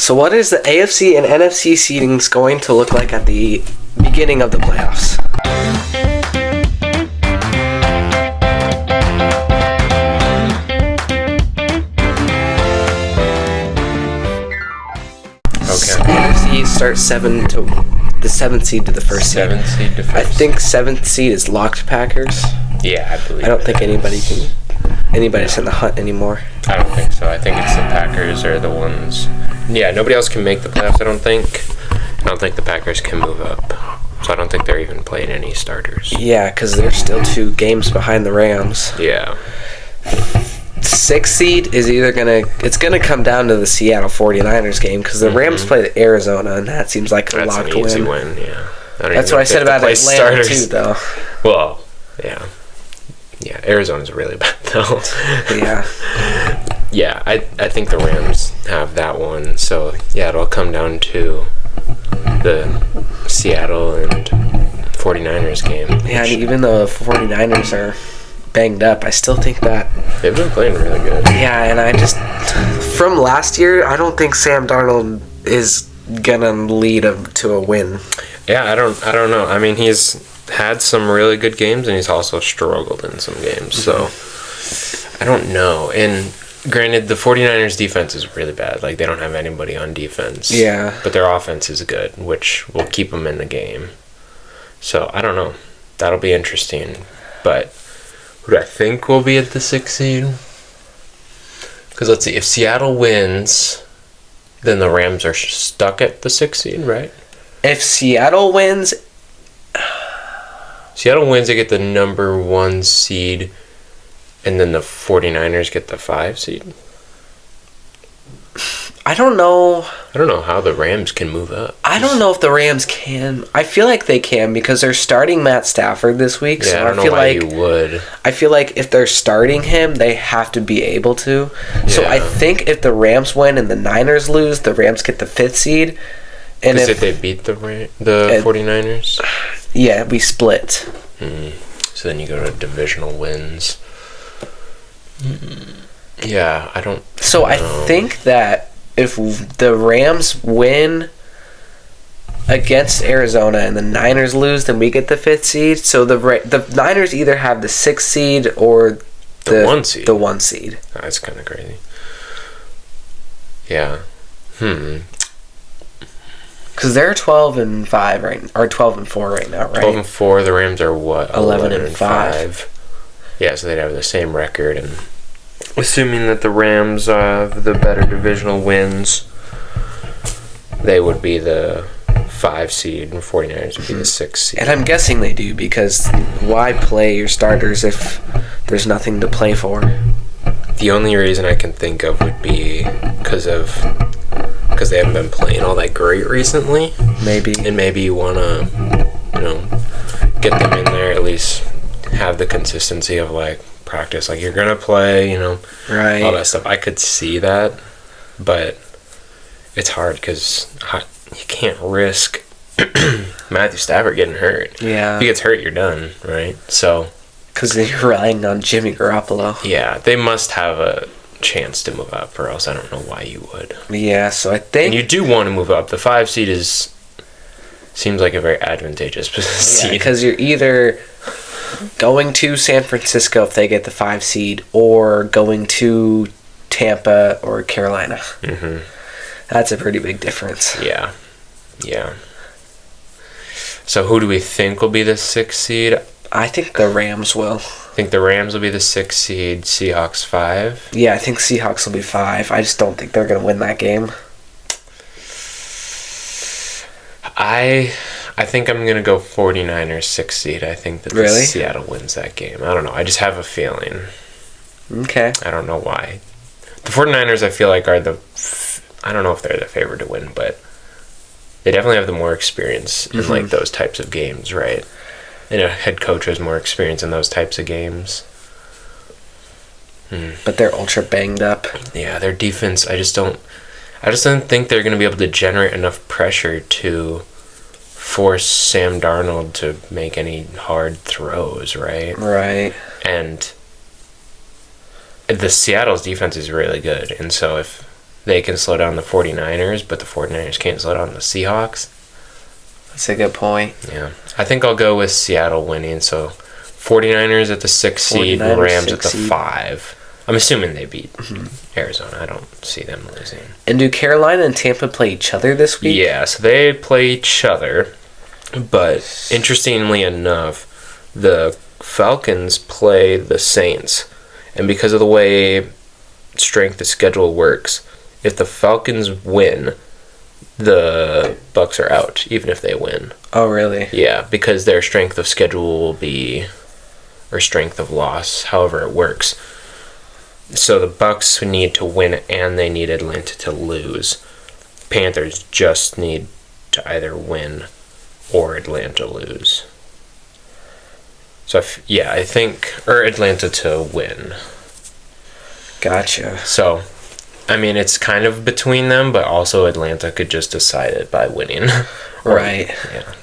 So what is the AFC and NFC seedings going to look like at the beginning of the playoffs? Okay. NFC starts the 7th seed to the first seed. 7th seed to first. I think 7th seed is locked Packers. Yeah, I believe. I don't think anybody's in the hunt anymore. I don't think so. I think it's the Packers are the ones. Yeah, nobody else can make the playoffs, I don't think. I don't think the Packers can move up. So I don't think they're even playing any starters. Yeah, because they're still 2 games behind the Rams. Yeah. 6th seed is it's gonna come down to the Seattle 49ers game because the Rams play the Arizona, and that seems like a locked win. That's an easy win, yeah. That's what I said about Atlanta too, though. Well, yeah. Yeah, Arizona's really bad, though. Yeah. Yeah, I think the Rams have that one. So, yeah, it'll come down to the Seattle and 49ers game. Yeah, and even though the 49ers are banged up, I still think that they've been playing really good. Yeah, and I just from last year, I don't think Sam Darnold is gonna lead them to a win. Yeah, I don't know. I mean, he's had some really good games, and he's also struggled in some games. So I don't know. And granted, the 49ers defense is really bad. Like, they don't have anybody on defense. Yeah. But their offense is good, which will keep them in the game. So I don't know. That'll be interesting. But who do I think will be at the 6th seed? Because let's see, if Seattle wins, then the Rams are stuck at the 6th seed, right? If Seattle wins, they get the number 1 seed, and then the 49ers get the 5 seed. I don't know. I don't know how the Rams can move up. I don't know if the Rams can. I feel like they can because they're starting Matt Stafford this week. Yeah, so I don't know why you would. I feel like if they're starting him, they have to be able to. Yeah. So I think if the Rams win and the Niners lose, the Rams get the 5th seed. And if they beat the 49ers? Yeah, we split. So then you go to divisional wins. Yeah, I don't. So I think that if the Rams win against Arizona and the Niners lose, then we get the 5th seed. So the Niners either have the 6th seed or the 1 seed. The 1 seed. Oh, that's kind of crazy. Yeah. Because they're 12-5 right, or 12-4 right now, right? 12-4. The Rams are what? 11-5. Yeah, so they'd have the same record, and assuming that the Rams have the better divisional wins, they would be the 5 seed, and 49ers would be the 6 seed. And I'm guessing they do, because why play your starters if there's nothing to play for? The only reason I can think of would be because they haven't been playing all that great recently. Maybe. And maybe you want to, get them in there, at least have the consistency of, like, practice. Like, you're going to play, right. All that stuff. I could see that, but it's hard because you can't risk Matthew Stafford getting hurt. Yeah. If he gets hurt, you're done, right? So. Because you're relying on Jimmy Garoppolo. Yeah, they must have a chance to move up, or else I don't know why you would. Yeah, so I think. And you do want to move up. The 5 seed seems like a very advantageous seed. Yeah, because you're either going to San Francisco if they get the 5 seed, or going to Tampa or Carolina. Mm-hmm. That's a pretty big difference. Yeah. So who do we think will be the 6th seed? I think the Rams will. I think the Rams will be the 6th seed, Seahawks 5. Yeah, I think Seahawks will be 5. I just don't think they're going to win that game. I think I'm going to go 49ers 6th seed. I think that Seattle wins that game. I don't know. I just have a feeling. Okay. I don't know why. The 49ers, I feel like, are I don't know if they're the favorite to win, but they definitely have the more experience in, like, those types of games, right? And a head coach has more experience in those types of games. But they're ultra banged up. Yeah, their defense, I just don't think they're going to be able to generate enough pressure to force Sam Darnold to make any hard throws, right? Right. And the Seattle's defense is really good, and so if they can slow down the 49ers, but the 49ers can't slow down the Seahawks. That's a good point. Yeah. I think I'll go with Seattle winning. So 49ers at the 6 seed, 49ers, Rams at the 6 seed. 5. I'm assuming they beat Arizona. I don't see them losing. And do Carolina and Tampa play each other this week? Yeah, so they play each other. But interestingly enough, the Falcons play the Saints. And because of the way strength of schedule works, if the Falcons win, the Bucks are out, even if they win. Oh, really? Yeah, because their strength of schedule will be, or strength of loss, however it works. So the Bucks need to win, and they need Atlanta to lose. Panthers just need to either win or Atlanta lose. So I think, or Atlanta to win. Gotcha. So, I mean, it's kind of between them, but also Atlanta could just decide it by winning. Right. Yeah.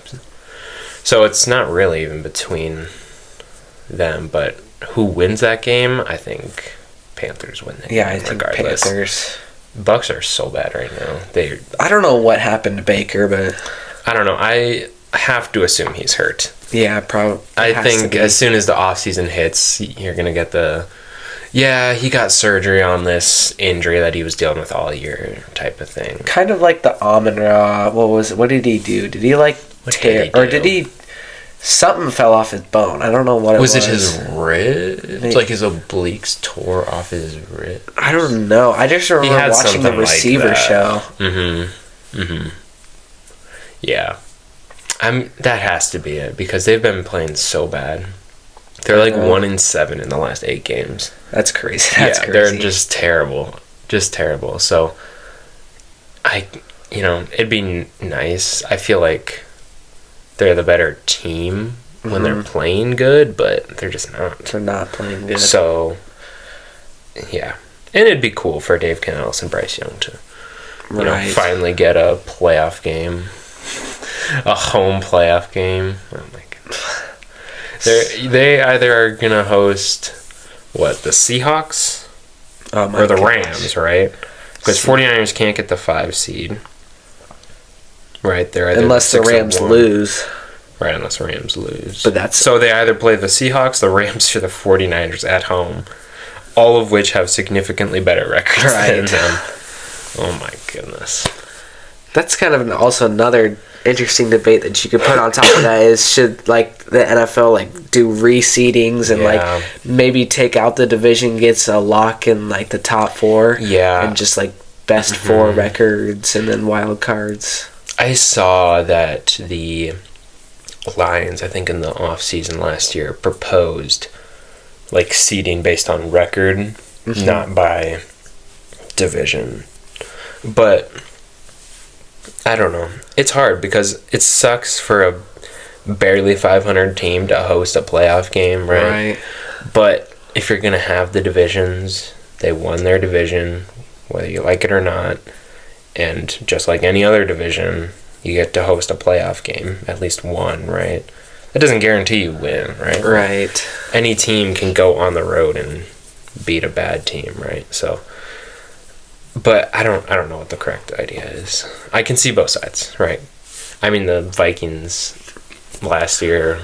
So it's not really even between them, but who wins that game? I think Panthers win that game. Yeah, I think regardless. Panthers. Bucks are so bad right now. I don't know what happened to Baker, but I don't know. I have to assume he's hurt. yeah, probably. I think as soon as the offseason hits, you're going to get he got surgery on this injury that he was dealing with all year type of thing. kind of like the Amon-Ra. What did he do? Did he tear, or did he? Something fell off his bone. I don't know what it was. Was it his wrist? It's like his obliques tore off his wrist. I don't know. I just remember watching the receiver show. Yeah. That has to be it, because they've been playing so bad. They're like 1-7 in the last 8 games. That's crazy. That's crazy. They're just terrible. Just terrible. So, it'd be nice. I feel like they're the better team when they're playing good, but they're just not. They're not playing good. So, yeah. And it'd be cool for Dave Canales and Bryce Young to finally get a playoff game. A home playoff game. Oh my goodness. They either are going to host, the Seahawks? Or the Rams, right? Because 49ers can't get the 5 seed. Right, they're either unless the Rams lose. Right, unless the Rams lose. But so they either play the Seahawks, the Rams, or the 49ers at home, all of which have significantly better records than them. Oh my goodness. That's kind of also another interesting debate that you could put on top of that is, should the NFL do reseedings and maybe take out the division gets a lock in the top 4, and just best 4 records and then wild cards. I saw that the Lions, I think in the off season last year, proposed seeding based on record, not by division. But I don't know. It's hard because it sucks for a barely 500 team to host a playoff game, right? But if you're going to have the divisions, they won their division, whether you like it or not. And just like any other division, you get to host a playoff game, at least one, right? That doesn't guarantee you win, right? Right. Any team can go on the road and beat a bad team, right? So, but I don't know what the correct idea is. I can see both sides, right? I mean, the Vikings last year,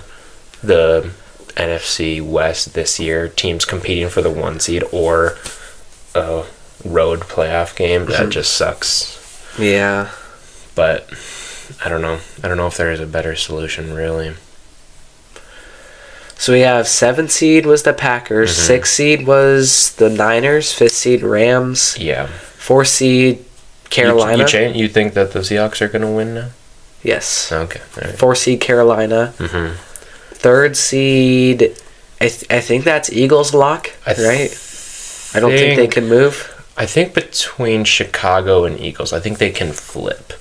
the NFC West this year, teams competing for the 1 seed or a road playoff game, that just sucks. Yeah. But I don't know. I don't know if there is a better solution, really. So we have 7 seed was the Packers, 6 seed was the Niners, 5th seed Rams. Yeah. 4 seed Carolina. You think that the Seahawks are going to win now? Yes. Okay. All right. 4 seed Carolina. 3rd seed, I think that's Eagles lock, right? I don't think they can move. I think between Chicago and Eagles, I think they can flip.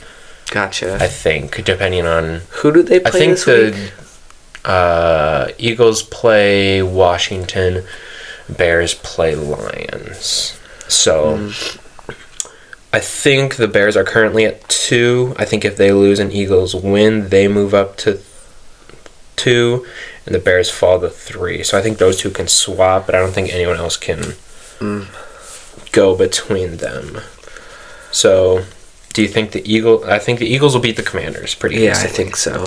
Gotcha. I think, depending on... Who do they play this week? Eagles play Washington, Bears play Lions. So, I think the Bears are currently at 2. I think if they lose and Eagles win, they move up to 2, and the Bears fall to 3. So I think those two can swap, but I don't think anyone else can go between them. So, do you think I think the Eagles will beat the Commanders pretty easily. Yeah, I think so.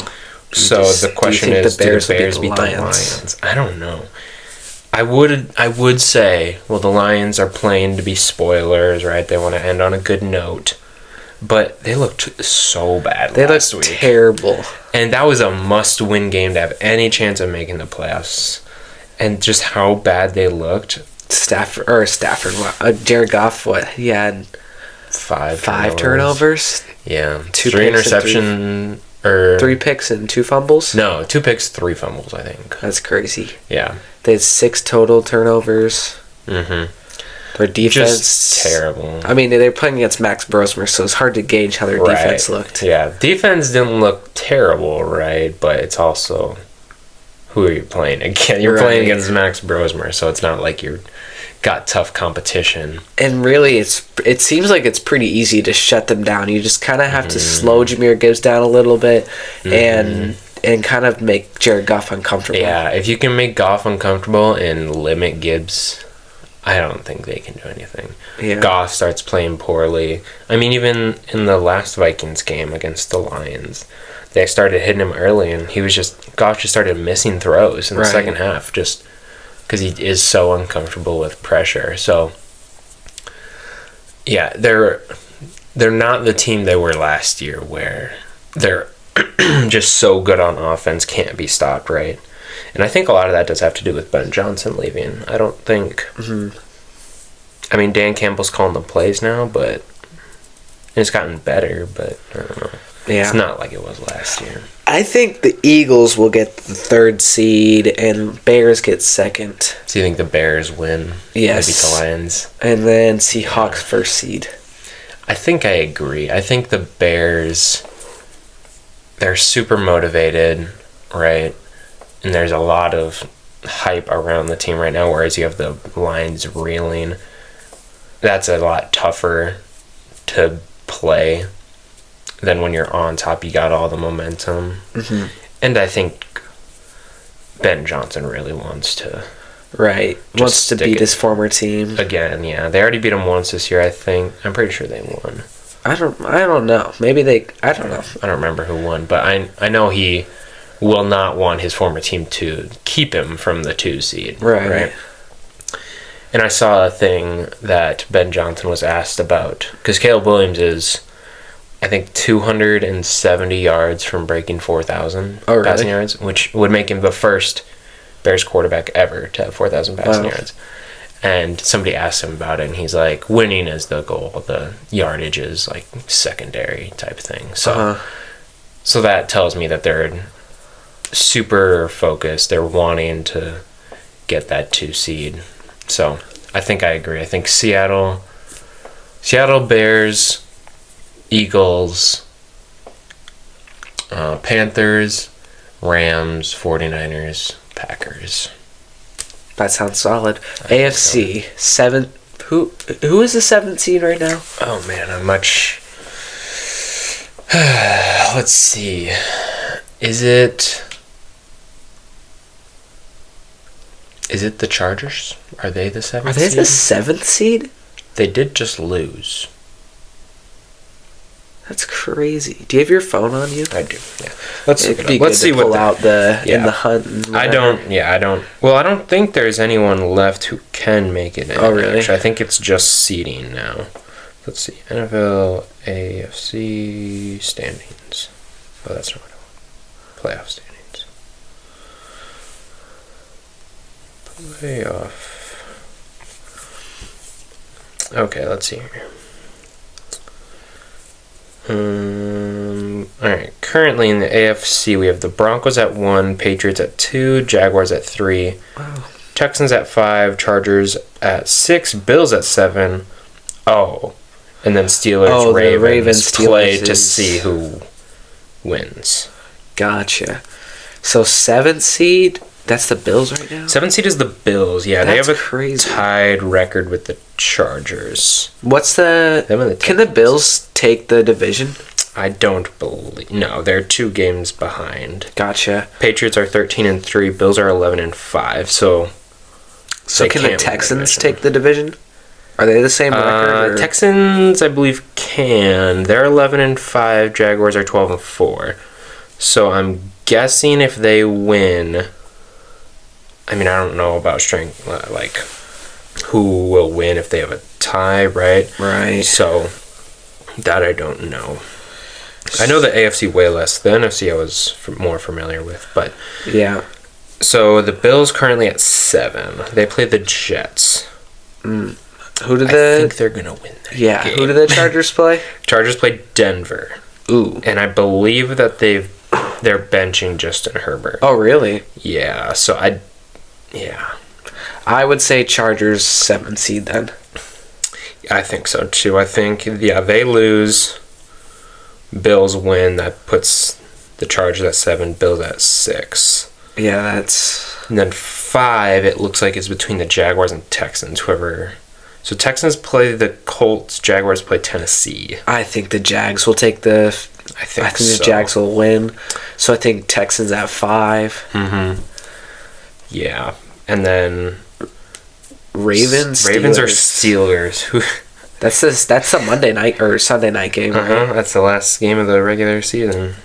So the question is, do the Bears beat the Lions? I don't know. I would say, well, the Lions are playing to be spoilers, right? They want to end on a good note. But they looked so bad last week. They looked terrible. And that was a must-win game to have any chance of making the playoffs. And just how bad they looked. Jared Goff, what? He had five turnovers. Yeah. 2 3 picks interception, 3 picks and 2 fumbles? No, 2 picks, 3 fumbles, I think. That's crazy. Yeah. They had 6 total turnovers. Mm-hmm. Their defense... Just terrible. I mean, they're playing against Max Brosmer, so it's hard to gauge how their defense looked. Yeah, defense didn't look terrible, right? But it's also... Who are you playing again? You're playing against Max Brosmer, so it's not like you're got tough competition. And really, it seems like it's pretty easy to shut them down. You just kind of have to slow Jahmyr Gibbs down a little bit and kind of make Jared Goff uncomfortable. Yeah, if you can make Goff uncomfortable and limit Gibbs, I don't think they can do anything. Yeah. Goff starts playing poorly. I mean, even in the last Vikings game against the Lions, they started hitting him early, and Goff just started missing throws in the second half, just because he is so uncomfortable with pressure. So, yeah, they're not the team they were last year, where they're just so good on offense, can't be stopped, right? And I think a lot of that does have to do with Ben Johnson leaving. I don't think... I mean, Dan Campbell's calling the plays now, but it's gotten better, but I don't know. Yeah. It's not like it was last year. I think the Eagles will get the 3rd seed and Bears get 2nd. So you think the Bears win? Yes. They beat the Lions? And then Seahawks 1st seed. I think I agree. I think the Bears, they're super motivated, right? And there's a lot of hype around the team right now, whereas you have the Lions reeling. That's a lot tougher to play than when you're on top. You got all the momentum. And I think Ben Johnson really wants to... Wants to beat his former team. Again, yeah. They already beat him once this year, I think. I'm pretty sure they won. I don't know. Maybe they... I don't know. I don't remember who won, but I know he will not want his former team to keep him from the 2 seed. Right? And I saw a thing that Ben Johnson was asked about, because Caleb Williams is, I think, 270 yards from breaking 4,000 passing yards, which would make him the first Bears quarterback ever to have 4,000 passing yards. And somebody asked him about it, and he's like, winning is the goal. The yardage is, like, secondary type thing. So, so that tells me that they're super focused. They're wanting to get that 2 seed. So I think I agree. I think Seattle, Bears, Eagles, Panthers, Rams, 49ers, Packers. That sounds solid. AFC, 7... Who is the 7th seed right now? Oh, man, I'm much... Let's see. Is it the Chargers? Are they the 7th seed? Are they the 7th seed? They did just lose. That's crazy. Do you have your phone on you? I do. Yeah. Let's see what pull out in the hunt. And I don't. Well, I don't think there's anyone left who can make it in. Oh, really? Actually, I think it's just seeding now. Let's see. NFL, AFC standings. Oh, that's not what I want. Playoff standings. Playoff. Okay, let's see here. Alright, currently in the AFC we have the Broncos at 1, Patriots at 2, Jaguars at 3, Texans at 5, Chargers at 6, Bills at 7. And then Steelers, Ravens play to see who wins. Gotcha. So 7th seed, that's the Bills right now? 7th seed is the Bills, yeah. That's they have a crazy. tied record with the Chargers. What's the... Can the Bills take the division? I don't believe... No, they're 2 games behind. Gotcha. Patriots are 13-3, Bills are 11-5, so can the Texans take the division? Are they the same record? Or? Texans, I believe, can. They're 11-5. Jaguars are 12-4. So I'm guessing if they win, I mean, I don't know about strength, like who will win if they have a tie, right? Right. So that I don't know. I know the AFC way less. The NFC I was more familiar with, but yeah. So the Bills currently at 7. They play the Jets. I think they're gonna win that game. Who do the Chargers play? Chargers play Denver. Ooh. And I believe that they're benching Justin Herbert. Oh, really? Yeah. So I would say Chargers 7 seed then. I think so too. I think they lose. Bills win. That puts the Chargers at 7. Bills at 6. Yeah, that's. And then 5. It looks like it's between the Jaguars and Texans. So Texans play the Colts. Jaguars play Tennessee. I think the Jags will take the. I think the Jags will win. So I think Texans at 5. Mm-hmm. Yeah, and then Ravens or Steelers. That's a Monday night or Sunday night game, right? That's the last game of the regular season.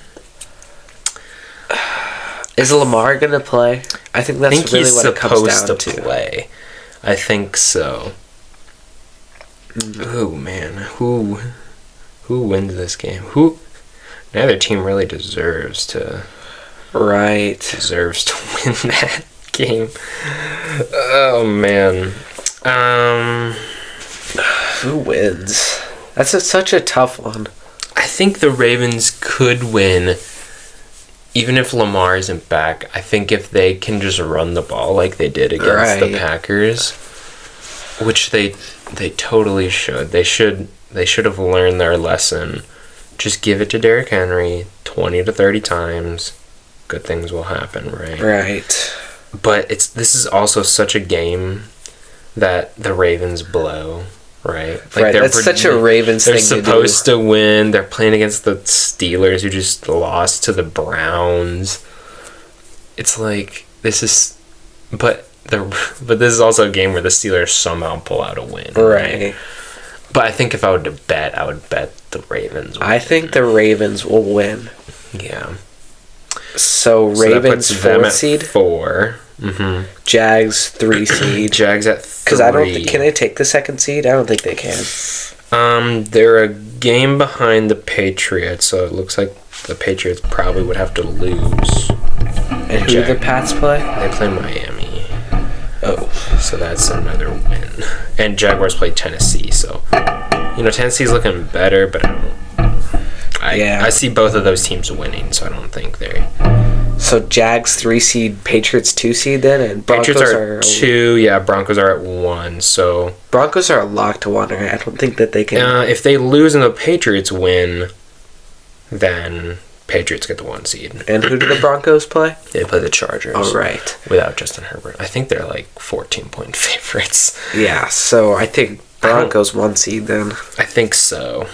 Is Lamar gonna play? I think that's really what it comes down to. He's supposed to play. I think so. Oh man, who wins this game? Neither team really deserves to win that game. Oh man. Who wins? That's such a tough one. I think the Ravens could win even if Lamar isn't back. I think if they can just run the ball like they did against the Packers, which they totally should. They should have learned their lesson. Just give it to Derrick Henry 20 to 30 times. Good things will happen, right? Right. But this is also such a game that the Ravens blow, right? Like that's such a Ravens thing to do. They're supposed to win. They're playing against the Steelers who just lost to the Browns. It's like but this is also a game where the Steelers somehow pull out a win. Right. But I think if I were to bet, I would bet the Ravens will I think the Ravens will win. Yeah. So Ravens 4 seed, 4. Mm-hmm. Jags 3 seed. Jags at 3. Because I don't think can they take the 2nd seed? I don't think they can. They're a game behind the Patriots, so it looks like the Patriots probably would have to lose. And who do the Pats play? They play Miami. Oh, so that's another win. And Jaguars play Tennessee, so Tennessee's looking better, but I see both of those teams winning, so I don't think they. So Jags 3 seed, Patriots 2 seed then, and Broncos Patriots are 2. Yeah, Broncos are at 1. So Broncos are a lock to 1. I don't think that they can. If they lose and the Patriots win, then Patriots get the 1 seed. And who do the Broncos play? They play the Chargers. Oh, right. Without Justin Herbert. I think they're like 14-point favorites. Yeah, so I think Broncos 1 seed then. I think so.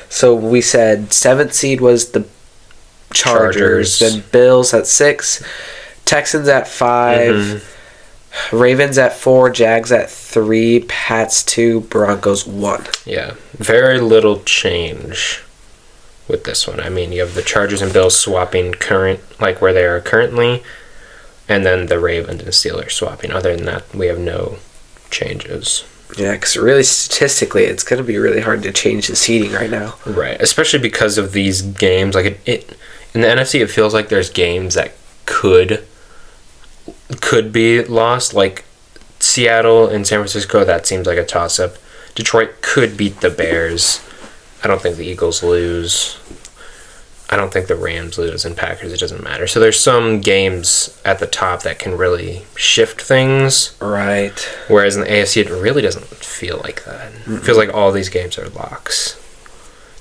So we said 7th seed was the Chargers. Then Bills at 6. Texans at 5. Mm-hmm. Ravens at 4. Jags at 3. Pats 2. Broncos 1. Yeah. Very little change with this one. I mean, you have the Chargers and Bills swapping like where they are currently, and then the Ravens and Steelers swapping. Other than that, we have no changes. Yeah, because really statistically, it's going to be really hard to change the seeding right now. Right, especially because of these games. Like it in the NFC, it feels like there's games that could be lost. Like Seattle and San Francisco, that seems like a toss-up. Detroit could beat the Bears. I don't think the Eagles lose. I don't think the Rams lose, and Packers, it doesn't matter. So there's some games at the top that can really shift things. Right. Whereas in the AFC, it really doesn't feel like that. Mm-hmm. It feels like all these games are locks.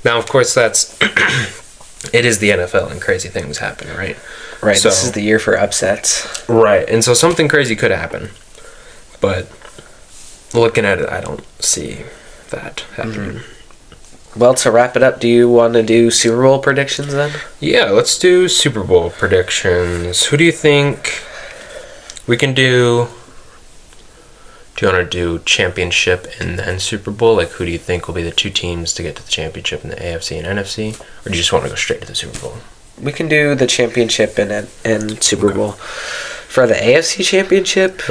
Now, of course, it is the NFL and crazy things happen, right? Right, so, this is the year for upsets. Right, and so something crazy could happen. But looking at it, I don't see that happening. Mm-hmm. Well, to wrap it up, do you want to do Super Bowl predictions then? Yeah, let's do Super Bowl predictions. Who do you think we can do? Do you want to do championship and then Super Bowl? Like, who do you think will be the two teams to get to the championship in the AFC and NFC? Or do you just want to go straight to the Super Bowl? We can do the championship and Super Bowl. For the AFC championship,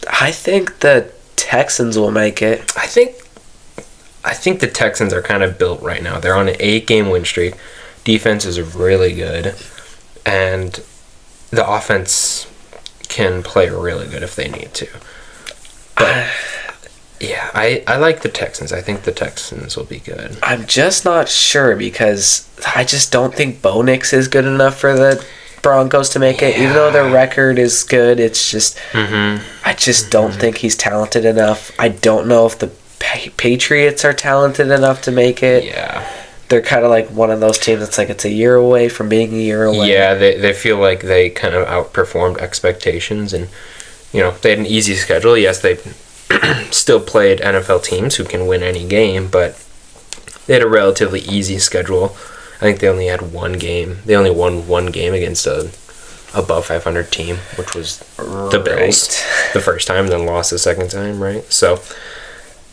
I think the Texans will make it. I think the Texans are kind of built right now. They're on an 8-game win streak. Defense is really good. And the offense can play really good if they need to. But yeah, I like the Texans. I think the Texans will be good. I'm just not sure because I just don't think Bo Nix is good enough for the Broncos to make it. Even though their record is good, it's just I just don't think he's talented enough. I don't know if the Patriots are talented enough to make it. Yeah. They're kind of like one of those teams that's like it's a year away from being a year away. Yeah, they feel like they kind of outperformed expectations, and they had an easy schedule. Yes, they still played NFL teams who can win any game, but they had a relatively easy schedule. I think they only had one game. They only won one game against a above 500 team, which was the Bills the first time, then lost the second time, right? So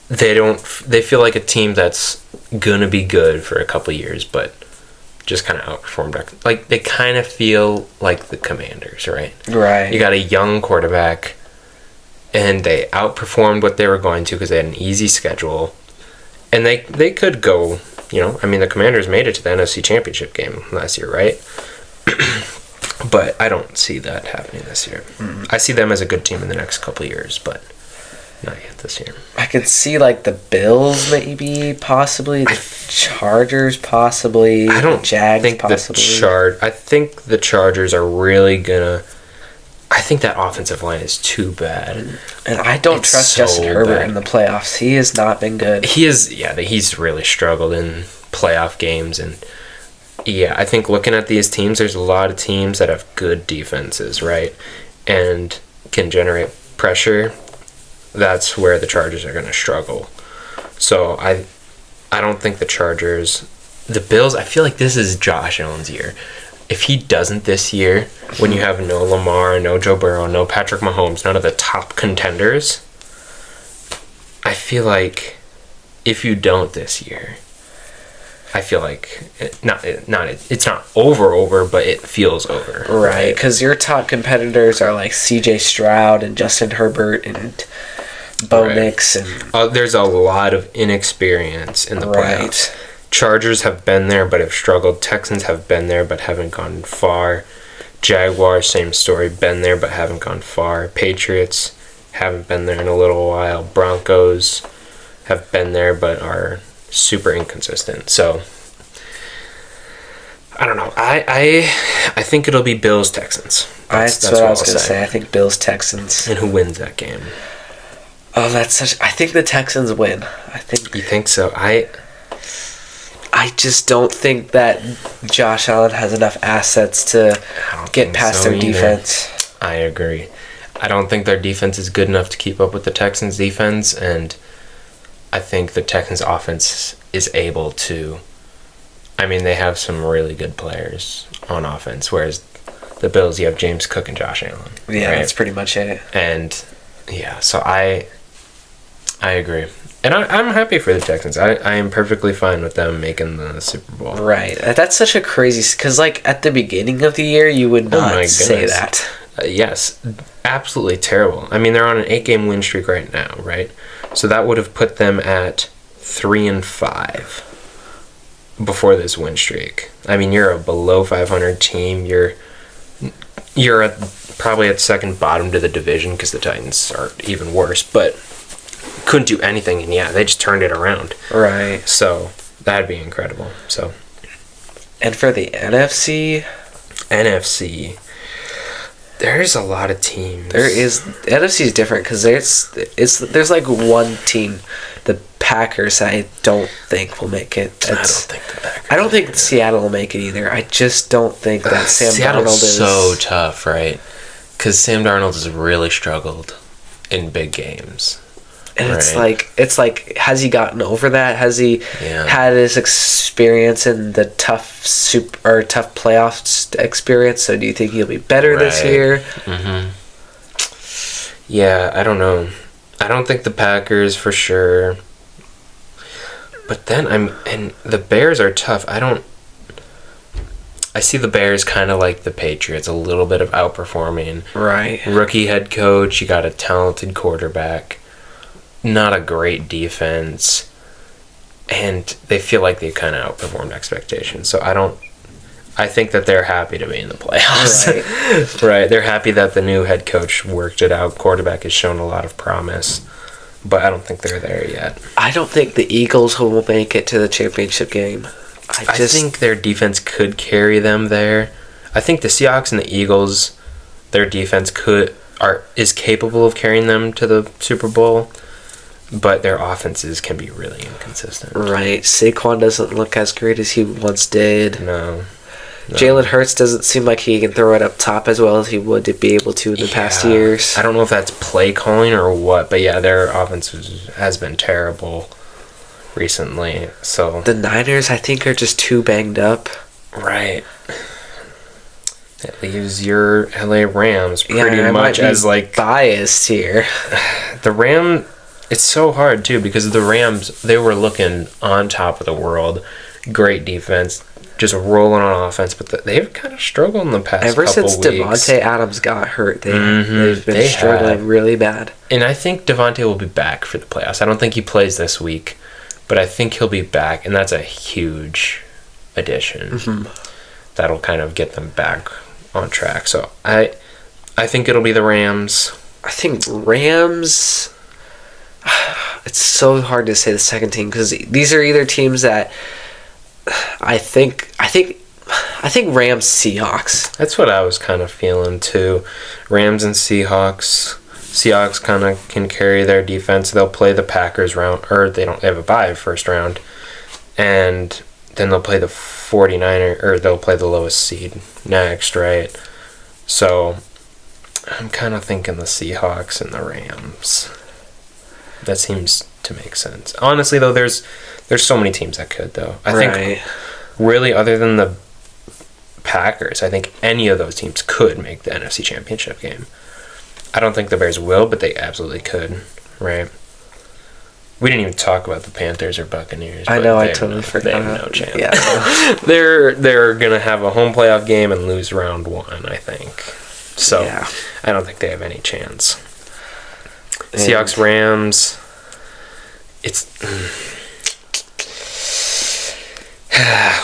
they feel like a team that's gonna be good for a couple years, but just kind of outperformed. Like, they kind of feel like the Commanders, right? Right. You got a young quarterback, and they outperformed what they were going to because they had an easy schedule, and they could go. The Commanders made it to the NFC Championship game last year, right? But I don't see that happening this year. I see them as a good team in the next couple of years, but not yet this year. I could see like the Bills maybe, possibly the Chargers, possibly. I don't Jags, think possibly. I think the Chargers are really gonna. I think that offensive line is too bad, and I don't trust Justin Herbert in the playoffs. He has not been good. He's really struggled in playoff games, and I think looking at these teams, there's a lot of teams that have good defenses, right, and can generate pressure. That's where the Chargers are going to struggle. So I don't think the Chargers, the Bills. I feel like this is Josh Allen's year. If he doesn't this year, when you have no Lamar, no Joe Burrow, no Patrick Mahomes, none of the top contenders, I feel like if you don't this year, I feel like it's not over, but it feels over. Right, because your top competitors are like C.J. Stroud and Justin Herbert and Bo Nix. And there's a lot of inexperience in the playoffs. Chargers have been there but have struggled. Texans have been there but haven't gone far. Jaguars, same story, been there but haven't gone far. Patriots haven't been there in a little while. Broncos have been there but are super inconsistent. So I don't know. I think it'll be Bills Texans. That's what I was going to say. I think Bills Texans. And who wins that game? Oh, I think the Texans win. You think so? I just don't think that Josh Allen has enough assets to get past their defense. I agree. I don't think their defense is good enough to keep up with the Texans' defense, and I think the Texans' offense is able to. They have some really good players on offense, whereas the Bills, you have James Cook and Josh Allen. Yeah, right? That's pretty much it. And so I agree. And I'm happy for the Texans. I am perfectly fine with them making the Super Bowl. Right. That's such a crazy... Because, at the beginning of the year, you would not say that. Yes. Absolutely terrible. They're on an 8-game win streak right now, right? So that would have put them at 3-5 before this win streak. You're a below 500 team. You're probably at second bottom to the division because the Titans are even worse, but... couldn't do anything, and they just turned it around. Right. So that'd be incredible. So, and for the NFC, there's a lot of teams. The NFC is different because there's like one team, the Packers. I don't think will make it. I don't think Seattle will make it either. I just don't think that Seattle's Darnold is so tough, right? Because Sam Darnold has really struggled in big games. And it's like, has he gotten over that? Has he had his experience in the tough playoffs experience? So do you think he'll be better this year? Yeah, I don't know. I don't think the Packers for sure. But then and the Bears are tough. I see the Bears kind of like the Patriots, a little bit of outperforming. Right. Rookie head coach, you got a talented quarterback, not a great defense, and they feel like they kind of outperformed expectations. So I think that they're happy to be in the playoffs. Right. Right. They're happy that the new head coach worked it out. Quarterback has shown a lot of promise, but I don't think they're there yet. I don't think the Eagles will make it to the championship game. I think their defense could carry them there. I think the Seahawks and the Eagles, their defense is capable of carrying them to the Super Bowl, but their offenses can be really inconsistent. Right. Saquon doesn't look as great as he once did. No. Jalen Hurts doesn't seem like he can throw it up top as well as he would to be able to in the past years. I don't know if that's play calling or what, but yeah, their offense has been terrible recently. So the Niners, I think, are just too banged up. Right. That leaves your LA Rams pretty much as like biased here. It's so hard too because the Rams, they were looking on top of the world. Great defense, just rolling on offense, but they've kind of struggled in the past Ever couple since weeks. Devontae Adams got hurt, they've been struggling really bad. And I think Devontae will be back for the playoffs. I don't think he plays this week, but I think he'll be back, and that's a huge addition. Mm-hmm. That'll kind of get them back on track. So I think it'll be the Rams. I think Rams. It's so hard to say the second team because these are either teams that I think Rams Seahawks. That's what I was kind of feeling too. Rams and Seahawks. Seahawks kind of can carry their defense. They'll play the Packers round, or they have a bye first round, and then they'll play the 49er, or they'll play the lowest seed next, right? So I'm kind of thinking the Seahawks and the Rams. That seems to make sense. Honestly, though, there's so many teams that could, though. I think really, other than the Packers, I think any of those teams could make the NFC Championship game. I don't think the Bears will, but they absolutely could, right? We didn't even talk about the Panthers or Buccaneers. I know, I totally forgot. They have no chance. Yeah. They're going to have a home playoff game and lose round one, I think. So, yeah. I don't think they have any chance. Seahawks, Rams.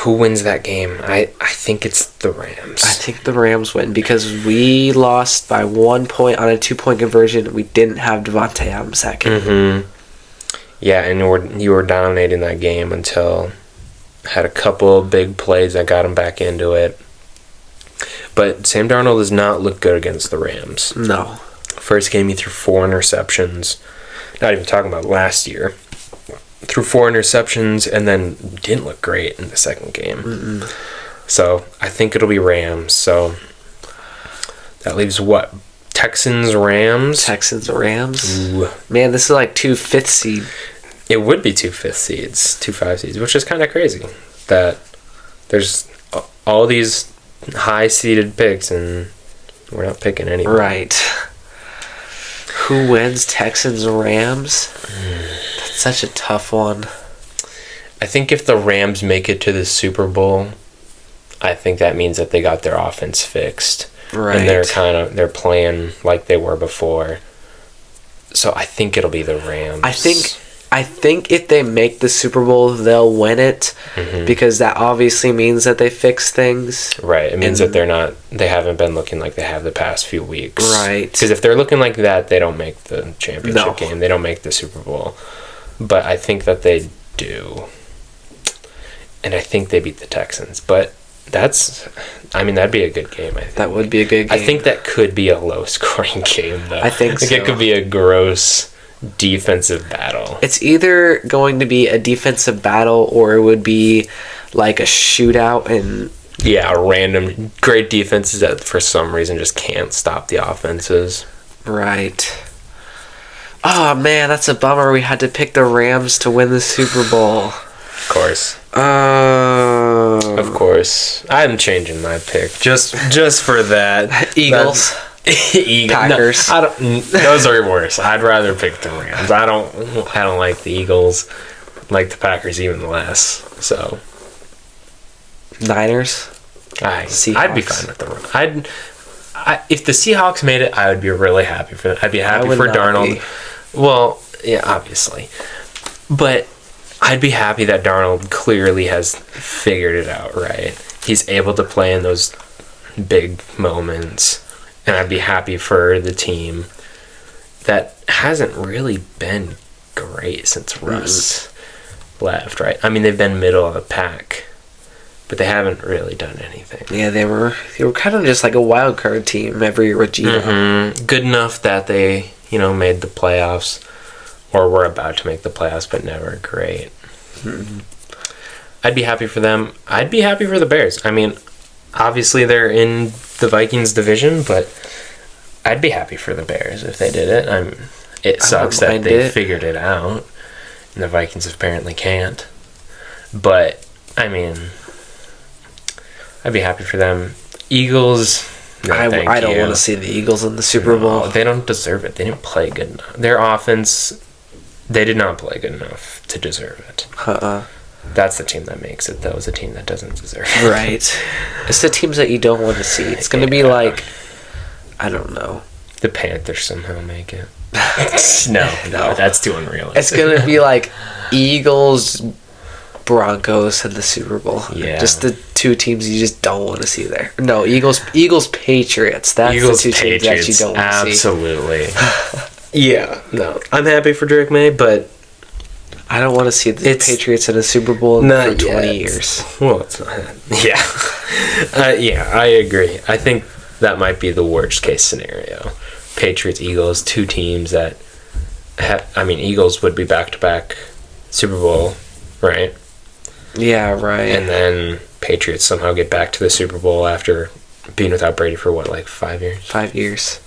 Who wins that game? I think it's the Rams. I think the Rams win because we lost by 1 point on a 2-point conversion. We didn't have Devontae Adams that game. Mm-hmm. Yeah, and you were dominating that game until had a couple big plays that got him back into it. But Sam Darnold does not look good against the Rams. No. First game, he threw 4 interceptions. Not even talking about last year. Threw 4 interceptions and then didn't look great in the second game. Mm-mm. So I think it'll be Rams. So that leaves what? Texans, Rams? Ooh. Man, this is like 2 5th seed. It would be 2 5th seeds, 2 5 seeds, which is kind of crazy that there's all these high-seeded picks and we're not picking anyone. Right. Who wins? Texans, Rams? That's such a tough one. I think if the Rams make it to the Super Bowl, I think that means that they got their offense fixed. Right. And they're playing like they were before. So I think it'll be the Rams. I think if they make the Super Bowl, they'll win it because that obviously means that they fix things. Right. It means that they haven't been looking like they have the past few weeks. Right. Because if they're looking like that, they don't make the championship game. They don't make the Super Bowl. But I think that they do. And I think they beat the Texans. But that'd be a good game, I think. That would be a good game. I think that could be a low-scoring game, though. I think so. It could be a gross defensive battle. It's either going to be a defensive battle or it would be like a shootout and random great defenses that for some reason just can't stop the offenses. Right. Oh man, that's a bummer. We had to pick the Rams to win the Super Bowl. Of course. Of course. I'm changing my pick just for that. Eagles. Packers. No, I don't. Those are worse. I'd rather pick the Rams. I don't like the Eagles. Like the Packers even less. So Niners. I'd be Seahawks. fine with the Rams. If the Seahawks made it, I would be really happy for them. I'd be happy would for not Darnold. be. Well, yeah, obviously, but I'd be happy that Darnold clearly has figured it out. Right, he's able to play in those big moments, and I'd be happy for the team that hasn't really been great since Russ left. Right, I mean they've been middle of the pack. But they haven't really done anything. Yeah, they were kind of just like a wild card team every year with Gino. Mm-hmm. Good enough that they, made the playoffs, or were about to make the playoffs, but never great. Mm-hmm. I'd be happy for them. I'd be happy for the Bears. I mean, obviously they're in the Vikings division, but I'd be happy for the Bears if they did it. It sucks that they figured it out, and the Vikings apparently can't. But I mean, I'd be happy for them. Eagles. No, I don't want to see the Eagles in the Super Bowl. They don't deserve it. They didn't play good enough. Their offense, they did not play good enough to deserve it. That's the team that makes it, though. It's a team that doesn't deserve it. Right. It's the teams that you don't want to see. It's going to be like, I don't know. The Panthers somehow make it. No, that's too unrealistic. It's going to be like Eagles, Broncos in the Super Bowl. Yeah. Just the two teams you just don't want to see there. No, Eagles, Patriots. That's Eagles, the two teams that you don't want to see. Absolutely. Yeah. No. I'm happy for Drake May, but I don't want to see the Patriots in a Super Bowl for 20 years. Well, it's not. Yeah. Yeah, I agree. I think that might be the worst case scenario. Patriots, Eagles, two teams that Eagles would be back-to-back Super Bowl, right? Yeah, right. And then Patriots somehow get back to the Super Bowl after being without Brady for 5 years? 5 years.